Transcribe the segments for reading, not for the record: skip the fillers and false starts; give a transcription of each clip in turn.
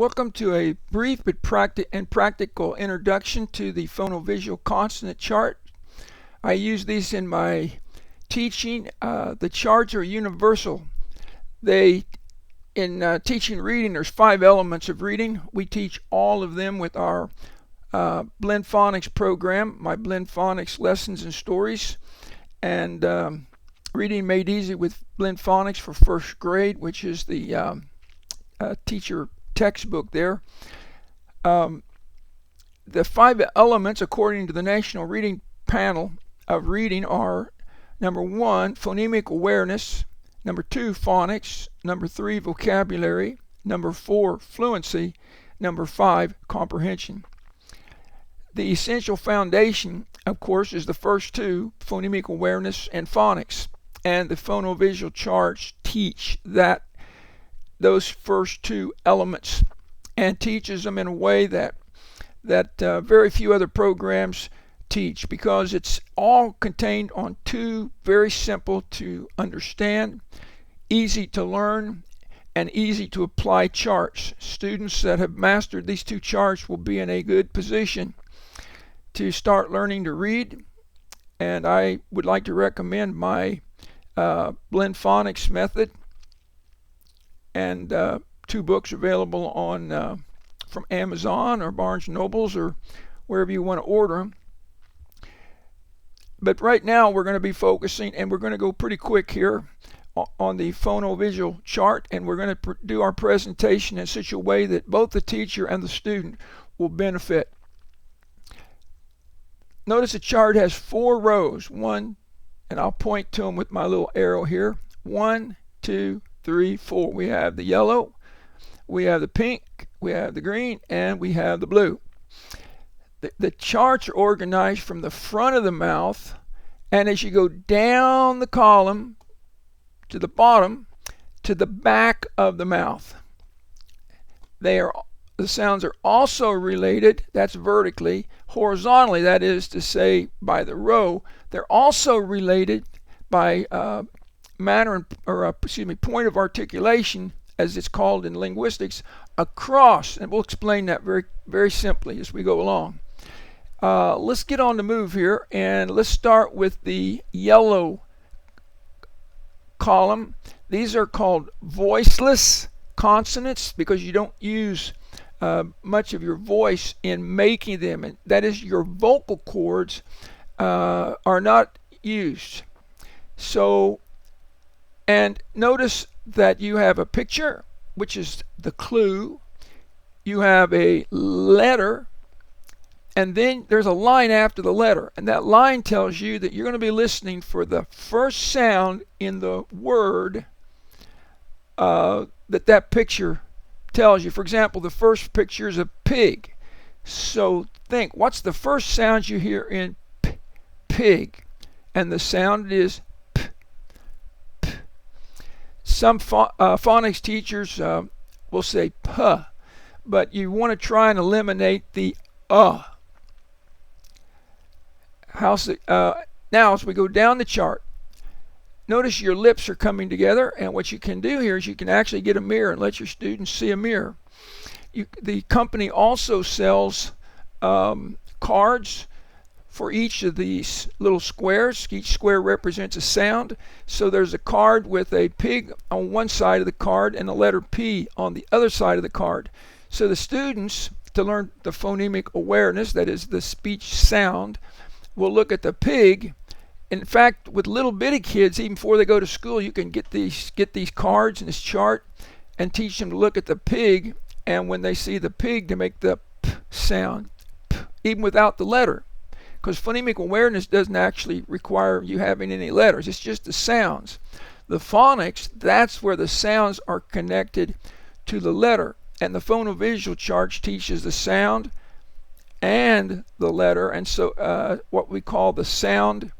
Welcome to a brief but practical introduction to the phonovisual consonant chart. I use these in my teaching. The charts are universal. In teaching reading, there's 5 elements of reading. We teach all of them with our Blend Phonics program, my Blend Phonics lessons and stories, and reading made easy with Blend Phonics for first grade, which is the teacher textbook there. The 5 elements, according to the National Reading Panel of Reading, are number 1, phonemic awareness, number 2, phonics, number 3, vocabulary, number 4, fluency, number 5, comprehension. The essential foundation, of course, is the first 2, phonemic awareness and phonics, and the phonovisual charts teach those first 2 elements and teaches them in a way that very few other programs teach, because it's all contained on 2 very simple to understand, easy to learn, and easy to apply charts. Students that have mastered these 2 charts will be in a good position to start learning to read, and I would like to recommend my Blend Phonics method, and 2 books available on from Amazon or Barnes & Nobles or wherever you want to order them. But right now we're going to be focusing, and we're going to go pretty quick here, on the phonovisual chart, and we're going to do our presentation in such a way that both the teacher and the student will benefit. Notice the chart has 4 rows. And I'll point to them with my little arrow here. 1, 2, 3, 4. We have the yellow, we have the pink, we have the green, and we have the blue. The charts are organized from the front of the mouth, and as you go down the column to the bottom to the back of the mouth. The sounds are also related, that's vertically, horizontally, that is to say by the row. They're also related by point of articulation, as it's called in linguistics, across, and we'll explain that very, very simply as we go along. Let's get on the move here, and let's start with the yellow column. These are called voiceless consonants because you don't use much of your voice in making them, and that is, your vocal cords are not used. So, and notice that you have a picture, which is the clue. You have a letter, and then there's a line after the letter, and that line tells you that you're going to be listening for the first sound in the word that picture tells you. For example, the first picture is a pig. So think, what's the first sound you hear in pig? And the sound is p, p. Some phonics teachers will say p, but you want to try and eliminate the now as we go down the chart, notice your lips are coming together, and what you can do here is you can actually get a mirror and let your students see a mirror. The company also sells cards for each of these little squares. Each square represents a sound. So there's a card with a pig on one side of the card and a letter P on the other side of the card. So the students, to learn the phonemic awareness, that is the speech sound, will look at the pig. In fact, with little bitty kids, even before they go to school, you can get these cards and this chart and teach them to look at the pig, and when they see the pig, to make the p sound, p, even without the letter, because phonemic awareness doesn't actually require you having any letters. It's just the sounds. The phonics, that's where the sounds are connected to the letter, and the phonovisual chart teaches the sound and the letter, and so what we call the sound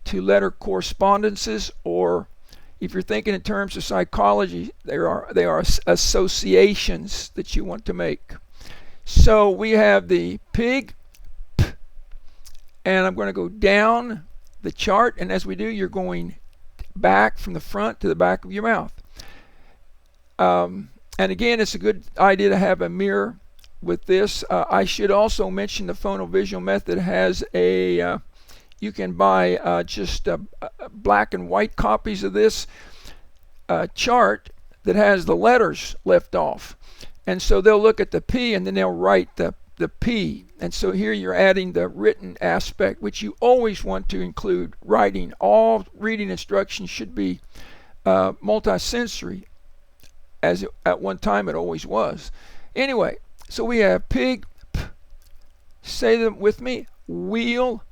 to letter correspondences, or if you're thinking in terms of psychology, they are associations that you want to make. So we have the pig, p, and I'm going to go down the chart, and as we do, you're going back from the front to the back of your mouth. And again, it's a good idea to have a mirror with this. I should also mention the Phonovisual method has a, you can buy just black and white copies of this chart that has the letters left off. And so they'll look at the P and then they'll write the P. And so here you're adding the written aspect, which you always want to include writing. All reading instructions should be multisensory, as at one time it always was. Anyway, so we have pig, p. Say them with me, wheel,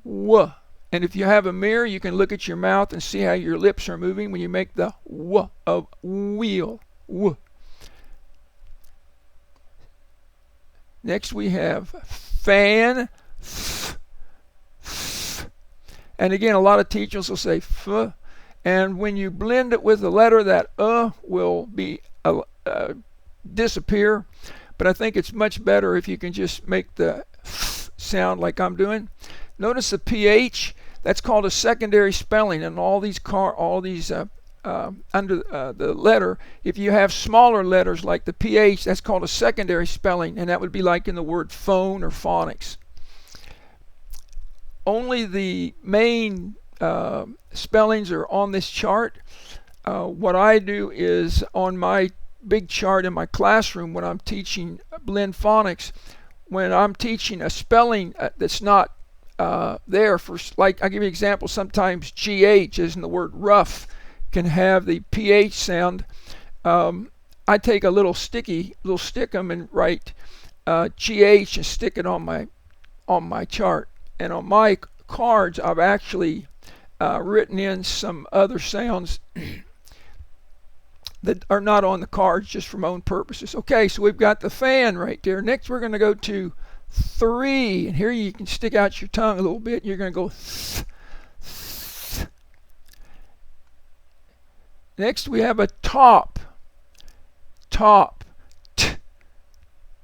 w. And if you have a mirror, you can look at your mouth and see how your lips are moving when you make the w of wheel, w. Next we have fan, f, f. And again, a lot of teachers will say f. And when you blend it with the letter, that will be disappear. But I think it's much better if you can just make the f sound like I'm doing. Notice the ph. That's called a secondary spelling. And all these under the letter, if you have smaller letters like the ph, that's called a secondary spelling, and that would be like in the word phone or phonics. Only the main spellings are on this chart. What I do is on my big chart in my classroom when I'm teaching blend phonics, when I'm teaching a spelling that's not there for, like, I'll give you an example. Sometimes GH, as in the word rough, can have the PH sound. I take a little stickum and write GH and stick it on my chart. And on my cards, I've actually written in some other sounds that are not on the cards, just for my own purposes. Okay, so we've got the fan right there. Next, we're going to go to 3, and here you can stick out your tongue a little bit. You're going to go th, th. Next, we have a top, top, t,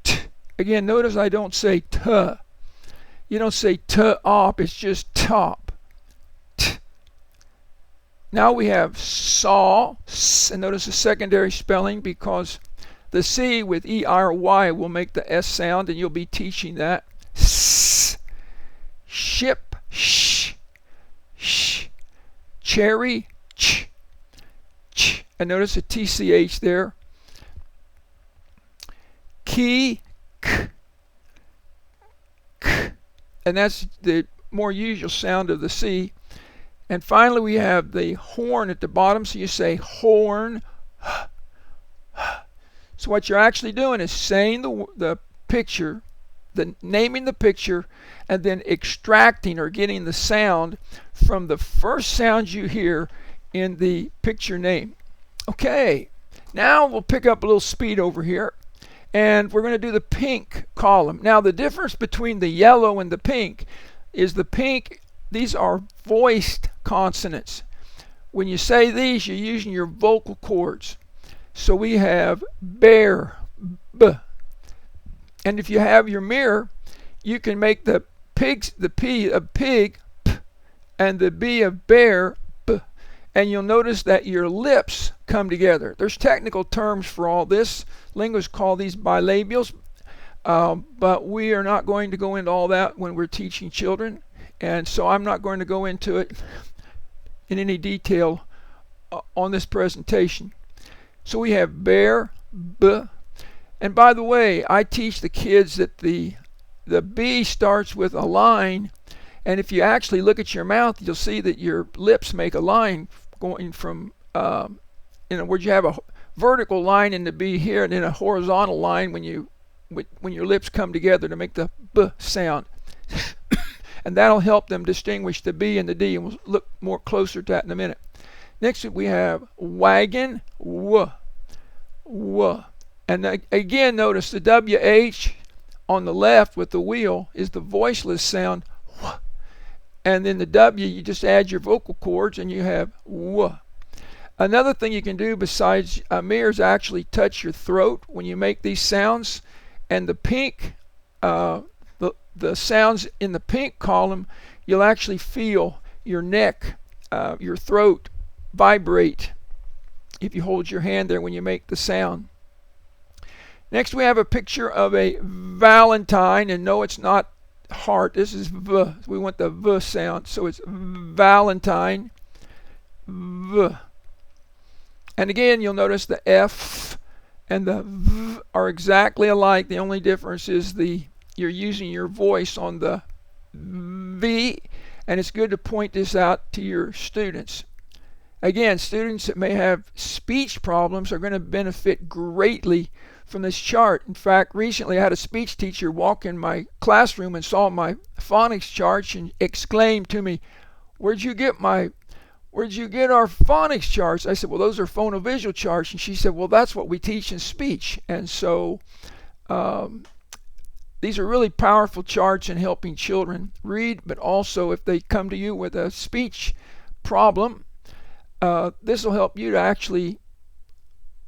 t. Again, notice I don't say t. You don't say t-op, it's just top. T. Now we have saw, s, and notice the secondary spelling because the C with E-R-Y will make the S sound, and you'll be teaching that. S, ship, sh, sh, cherry, ch, ch. And notice the TCH there. Key, k, k. And that's the more usual sound of the C. And finally we have the horn at the bottom, so you say horn. So what you're actually doing is saying the picture, naming the picture, and then extracting or getting the sound from the first sound you hear in the picture name. Okay, now we'll pick up a little speed over here, and we're going to do the pink column. Now the difference between the yellow and the pink is the pink, these are voiced consonants. When you say these, you're using your vocal cords. So we have bear, b. And if you have your mirror, you can make the P of pig, p, and the B of bear, b. And you'll notice that your lips come together. There's technical terms for all this. Linguists call these bilabials, but we are not going to go into all that when we're teaching children. And so I'm not going to go into it in any detail on this presentation. So we have bear, b. And by the way, I teach the kids that the B starts with a line, and if you actually look at your mouth, you'll see that your lips make a line going from, in other words, you have a vertical line in the B here, and then a horizontal line when your lips come together to make the B sound. And that'll help them distinguish the B and the D, and we'll look more closer to that in a minute. Next we have wagon, w, w. And again, notice the WH on the left with the wheel is the voiceless sound, w. And then the W, you just add your vocal cords and you have w. Another thing you can do besides mirrors, actually touch your throat when you make these sounds. And the pink, the sounds in the pink column, you'll actually feel your neck, your throat vibrate if you hold your hand there when you make the sound. Next we have a picture of a Valentine, and no, it's not heart. This is V. We want the V sound, so it's Valentine. V. And again, you'll notice the F and the V are exactly alike. The only difference is you're using your voice on the V, and it's good to point this out to your students. Again, students that may have speech problems are going to benefit greatly from this chart. In fact, recently I had a speech teacher walk in my classroom and saw my phonics charts and exclaimed to me, where'd you get our phonics charts? I said, well, those are phonovisual charts. And she said, well, that's what we teach in speech. And so these are really powerful charts in helping children read, but also if they come to you with a speech problem, this will help you to actually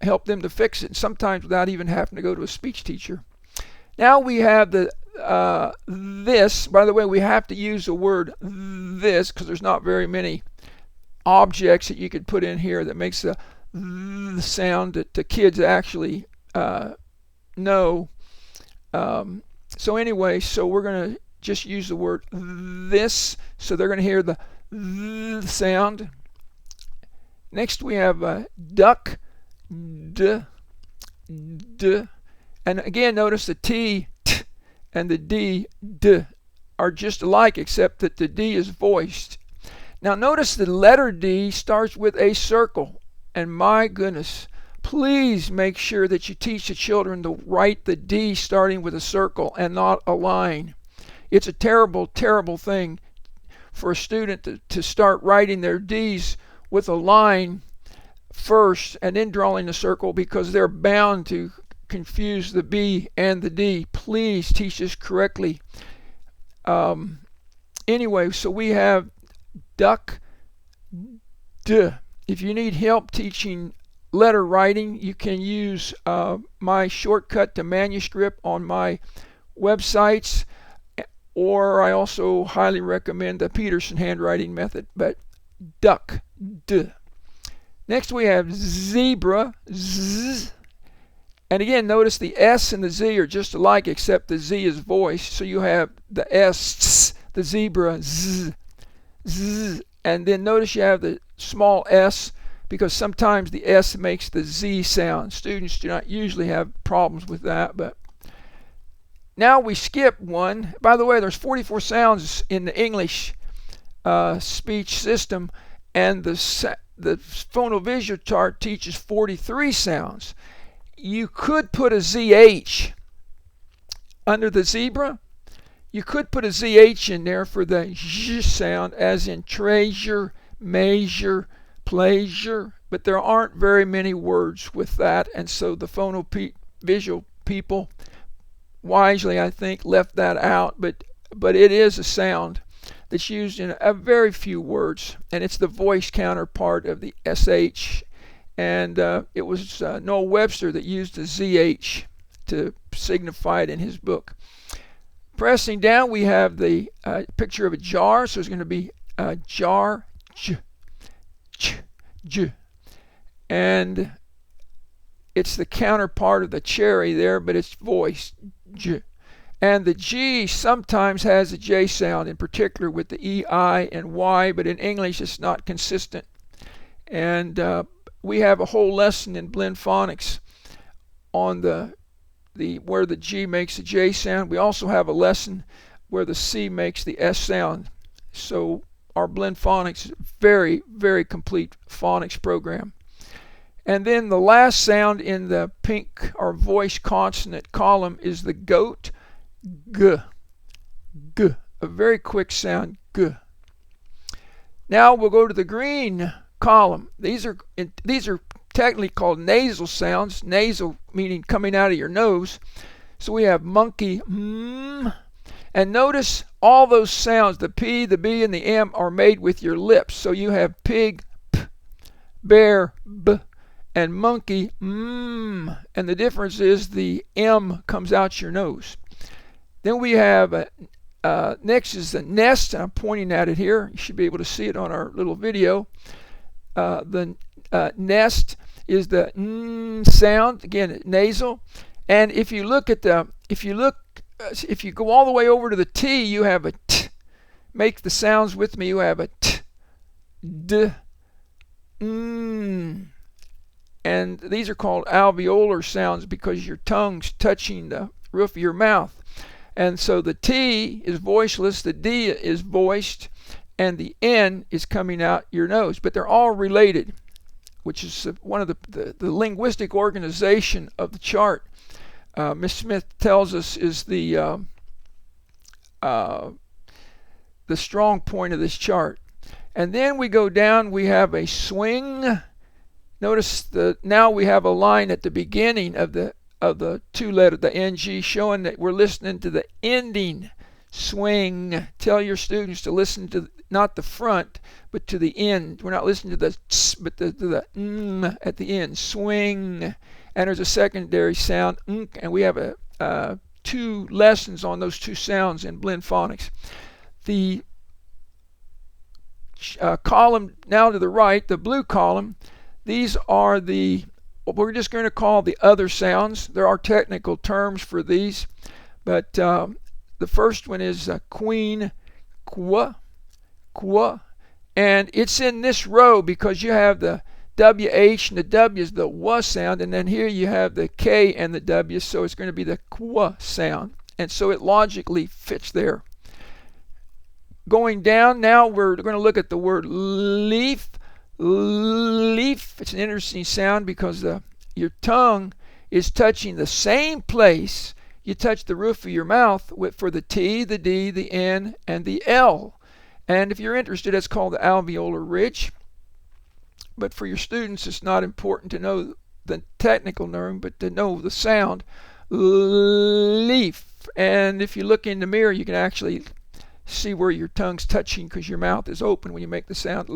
help them to fix it, sometimes without even having to go to a speech teacher. Now we have the this. By the way, we have to use the word this because there's not very many objects that you could put in here that makes the sound that the kids actually know. So anyway, so we're going to just use the word this, so they're going to hear the sound. Next we have duck, d, d. And again, notice the T, t, and the D, d, are just alike, except that the D is voiced. Now notice the letter D starts with a circle. And my goodness, please make sure that you teach the children to write the D starting with a circle and not a line. It's a terrible, terrible thing for a student to start writing their D's with a line first and then drawing a circle, because they're bound to confuse the B and the D. Please teach this correctly. Anyway, so we have duck, d. If you need help teaching letter writing, you can use my shortcut to manuscript on my websites, or I also highly recommend the Peterson handwriting method. But duck, d. Next we have zebra, z. And again, notice the S and the Z are just alike, except the Z is voiced. So you have the S, the zebra, z, z. And then notice you have the small s, because sometimes the S makes the Z sound. Students do not usually have problems with that. But now we skip one. By the way, there's 44 sounds in the English speech system, and the phonovisual chart teaches 43 sounds. You could put a ZH under the zebra. You could put a ZH in there for the Z sound, as in treasure, measure, pleasure, but there aren't very many words with that, and so the phonovisual people wisely, I think, left that out, but it is a sound that's used in a very few words, and it's the voice counterpart of the SH. And it was Noah Webster that used the ZH to signify it in his book. Pressing down, we have the picture of a jar, so it's going to be jar, j, ch, j. And it's the counterpart of the cherry there, but it's voiced, j. And the G sometimes has a J sound, in particular with the E, I, and Y, but in English it's not consistent. And we have a whole lesson in blend phonics on where the G makes the J sound. We also have a lesson where the C makes the S sound. So our blend phonics is a very, very complete phonics program. And then the last sound in the pink or voice consonant column is the goat, g, g, a very quick sound, g. Now we'll go to the green column. These are technically called nasal sounds. Nasal meaning coming out of your nose. So we have monkey, and notice all those sounds, the P, the B, and the M, are made with your lips. So you have pig, p, bear, b, and monkey, and the difference is the M comes out your nose. Then we have next is the nest. I'm pointing at it here. You should be able to see it on our little video. The nest is the sound, again nasal, And if you look at the, if you go all the way over to the T, you have a T. Make the sounds with me. You have a T, D, and these are called alveolar sounds because your tongue's touching the roof of your mouth. And so the T is voiceless, the D is voiced, and the N is coming out your nose. But they're all related, which is one of the linguistic organization of the chart. Miss Smith tells us is the strong point of this chart. And then we go down, we have a swing. Notice now we have a line at the beginning of the two letter, the NG, showing that we're listening to the ending. Swing. Tell your students to listen to not the front, but to the end. We're not listening to the ts, but to the at the end. Swing. And there's a secondary sound, and we have two lessons on those two sounds in blend phonics. The column now to the right, the blue column, these are what we're just going to call the other sounds. There are technical terms for these, but the first one is queen, qua, qua, and it's in this row because you have the WH and the W is the W sound, and then here you have the K and the W, so it's going to be the qua sound, and so it logically fits there. Going down, now we're going to look at the word leaf. Leaf. It's an interesting sound because your tongue is touching the same place you touch the roof of your mouth for the T, the D, the N, and the L. And if you're interested, it's called the alveolar ridge. But for your students, it's not important to know the technical term, but to know the sound. Leaf. And if you look in the mirror, you can actually see where your tongue's touching because your mouth is open when you make the sound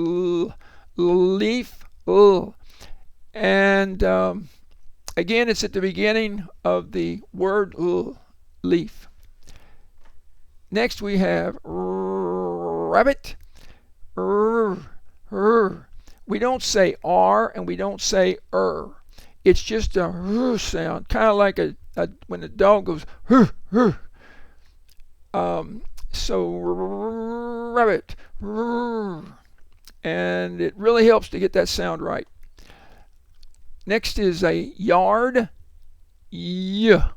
leaf. And again, it's at the beginning of the word leaf. Next we have rabbit. We don't say R and we don't say It's just a sound, kind of like when the dog goes so rabbit, and it really helps to get that sound right. Next is a yard, yeah,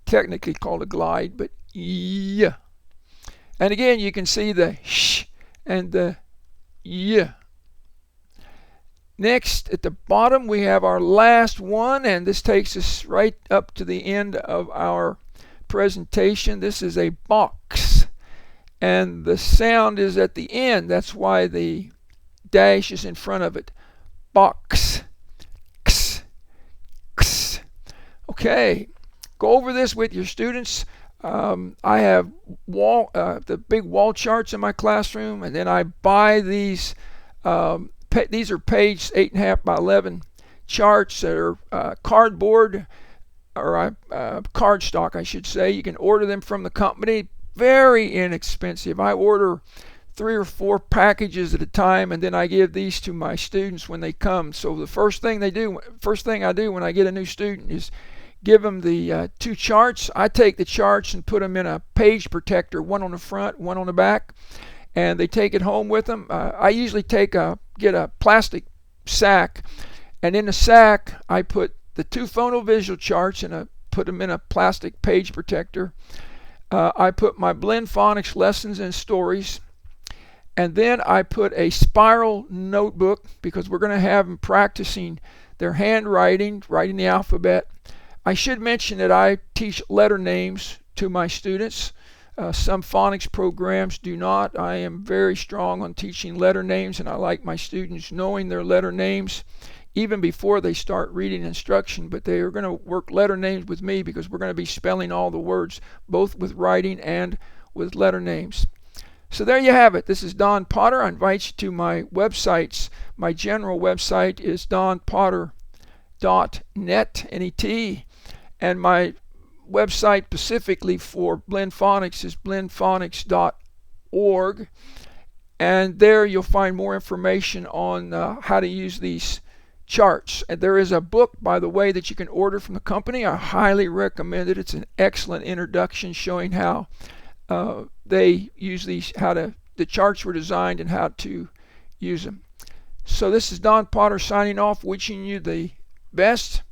technically called a glide, but yeah. And again, you can see the sh and the yeah. Next, at the bottom, we have our last one, and this takes us right up to the end of our presentation. This is a box, and the sound is at the end. That's why the dash is in front of it. Box. X. X. Okay, go over this with your students. I have the big wall charts in my classroom, and then I buy these. These are page 8.5 by 11 charts that are cardboard or cardstock, I should say. You can order them from the company. Very inexpensive. I order 3 or 4 packages at a time, and then I give these to my students when they come. So the first thing I do when I get a new student is give them the 2 charts. I take the charts and put them in a page protector, one on the front, one on the back, and they take it home with them. I usually get a plastic sack, and in the sack I put the 2 phonovisual charts and put them in a plastic page protector. I put my blend phonics lessons and stories, and then I put a spiral notebook because we're going to have them practicing their handwriting, writing the alphabet. I should mention that I teach letter names to my students. Some phonics programs do not. I am very strong on teaching letter names, and I like my students knowing their letter names even before they start reading instruction. But they are going to work letter names with me because we're going to be spelling all the words, both with writing and with letter names. So there you have it. This is Don Potter. I invite you to my websites. My general website is donpotter.net, N-E-T, and my website specifically for blend phonics is blendphonics.org, and there you'll find more information on how to use these charts. And there is a book, by the way, that you can order from the company. I highly recommend it. It's an excellent introduction showing how they use these, the charts were designed and how to use them. So this is Don Potter signing off, wishing you the best.